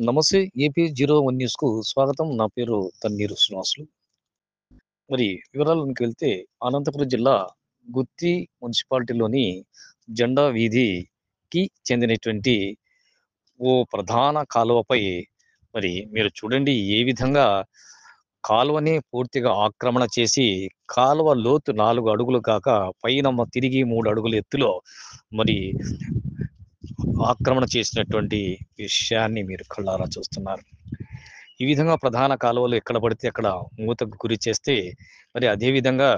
నమస్తే ఏపీ 01 న్యూస్‌కు స్వాగతం. నా పేరు తన్నీరు శ్రీనివాసులు. మరి వివరాల్లోకి వెళ్తే అనంతపురం జిల్లా గుత్తి మున్సిపాలిటీలోని జెండా వీధికి చెందినటువంటి ఓ ప్రధాన కాలువపై మరి మీరు చూడండి ఏ విధంగా కాలువని పూర్తిగా ఆక్రమణ చేసి కాలువ లోతు 4 అడుగులు కాక పైన తిరిగి 3 అడుగుల ఎత్తులో మరి ఆక్రమణ చేసినటువంటి విషయాన్ని మీరు కళ్ళారా చూస్తున్నారు. ఈ విధంగా ప్రధాన కాలువలు ఎక్కడ పడితే అక్కడ మూతకు గురి చేస్తే, మరి అదే విధంగా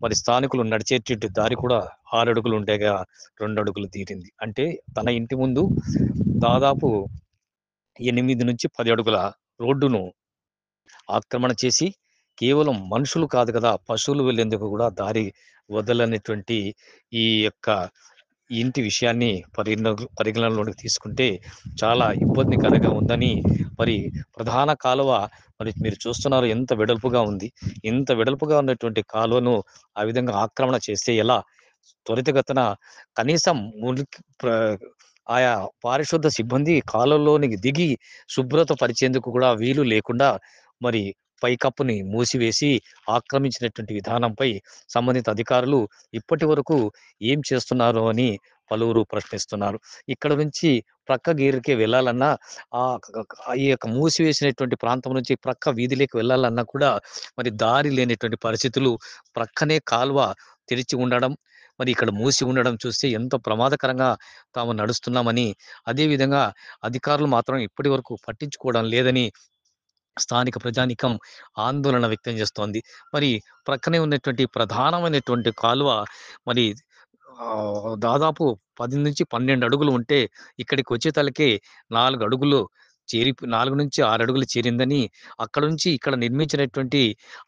మరి స్థానికులు నడిచేటువంటి దారి కూడా 6 అడుగులు ఉండేగా 2 అడుగులు తీరింది. అంటే తన ఇంటి ముందు దాదాపు 8-10 అడుగుల రోడ్డును ఆక్రమణ చేసి, కేవలం మనుషులు కాదు కదా! పశువులు వెళ్ళేందుకు కూడా దారి వదలనటువంటి ఈ యొక్క ఇంటి విషయాన్ని పరిగణనలోకి తీసుకుంటే చాలా ఇబ్బందికరంగా ఉందని మరి ప్రధాన కాలువ మరి మీరు చూస్తున్నారు ఎంత వెడల్పుగా ఉంది. ఇంత వెడల్పుగా ఉన్నటువంటి కాలువను ఆ విధంగా ఆక్రమణ చేస్తే ఎలా? త్వరితగతిన కనీసం మురికి ఆయా పారిశుద్ధ సిబ్బంది కాలువలోనికి దిగి శుభ్రత పరిచేందుకు కూడా వీలు లేకుండా మరి పైకప్పుని మూసివేసి ఆక్రమించినటువంటి విధానంపై సంబంధిత అధికారులు ఇప్పటి వరకు ఏం చేస్తున్నారు అని పలువురు ప్రశ్నిస్తున్నారు. ఇక్కడ నుంచి ప్రక్క గేరుకే వెళ్ళాలన్నా ఈ యొక్క మూసివేసినటువంటి ప్రాంతం నుంచి ప్రక్క వీధిలోకి వెళ్ళాలన్నా కూడా మరి దారి లేనటువంటి పరిస్థితులు, ప్రక్కనే కాలువ తెరిచి ఉండడం, మరి ఇక్కడ మూసి ఉండడం చూస్తే ఎంతో ప్రమాదకరంగా తాము నడుస్తున్నామని, అదే విధంగా అధికారులు మాత్రం ఇప్పటి వరకు పట్టించుకోవడం లేదని స్థానిక ప్రజానీకం ఆందోళన వ్యక్తం చేస్తోంది. మరి ప్రక్కనే ఉన్నటువంటి ప్రధానమైనటువంటి కాలువ మరి దాదాపు 10-12 అడుగులు ఉంటే ఇక్కడికి వచ్చేతలకే 4 అడుగులు 4-6 అడుగులు చేరిందని, అక్కడ నుంచి ఇక్కడ నిర్మించినటువంటి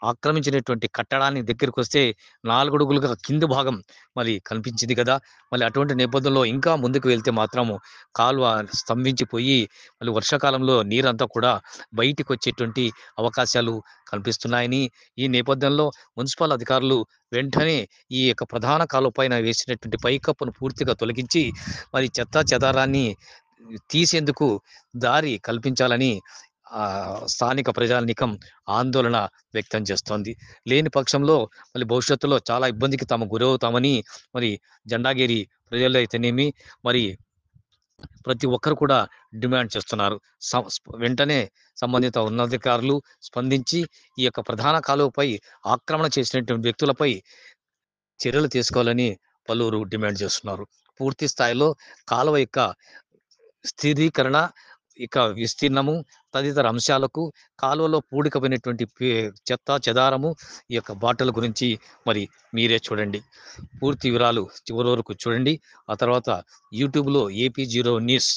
ఆక్రమించినటువంటి కట్టడాన్ని దగ్గరికొస్తే 4 అడుగులుగా కింది భాగం మరి కనిపించింది కదా! మళ్ళీ అటువంటి నేపథ్యంలో ఇంకా ముందుకు వెళ్తే మాత్రము కాలువ స్తంభించిపోయి మళ్ళీ వర్షాకాలంలో నీరంతా కూడా బయటికొచ్చేటువంటి అవకాశాలు కనిపిస్తున్నాయని, ఈ నేపథ్యంలో మున్సిపల్ అధికారులు వెంటనే ఈ యొక్క ప్రధాన కాలువ పైన వేసినటువంటి పైకప్పును పూర్తిగా తొలగించి, మరి చెత్తా చెదారాన్ని తీసేందుకు దారి కల్పించాలని స్థానిక ప్రజానీకం ఆందోళన వ్యక్తం చేస్తోంది. లేని పక్షంలో మళ్ళీ భవిష్యత్తులో చాలా ఇబ్బందికి తాము గురవుతామని మరి జెండాగేరి ప్రజలు అయితేనేమి, మరి ప్రతి ఒక్కరు కూడా డిమాండ్ చేస్తున్నారు. వెంటనే సంబంధిత ఉన్నతాధికారులు స్పందించి ఈ యొక్క ప్రధాన కాలువపై ఆక్రమణ చేసినటువంటి వ్యక్తులపై చర్యలు తీసుకోవాలని పలువురు డిమాండ్ చేస్తున్నారు. పూర్తి స్థాయిలో కాలువ యొక్క స్థిరీకరణ, ఇక విస్తీర్ణము, తదితర అంశాలకు కాలువలో పూడికపోయినటువంటి చెత్త, చెదారము, ఈ యొక్క బాటల గురించి మరి మీరే చూడండి. పూర్తి వివరాలు చివరి వరకు చూడండి. ఆ తర్వాత యూట్యూబ్‌లో ఏపీ 01 న్యూస్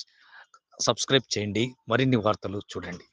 సబ్స్క్రైబ్ చేయండి. మరిన్ని వార్తలు చూడండి.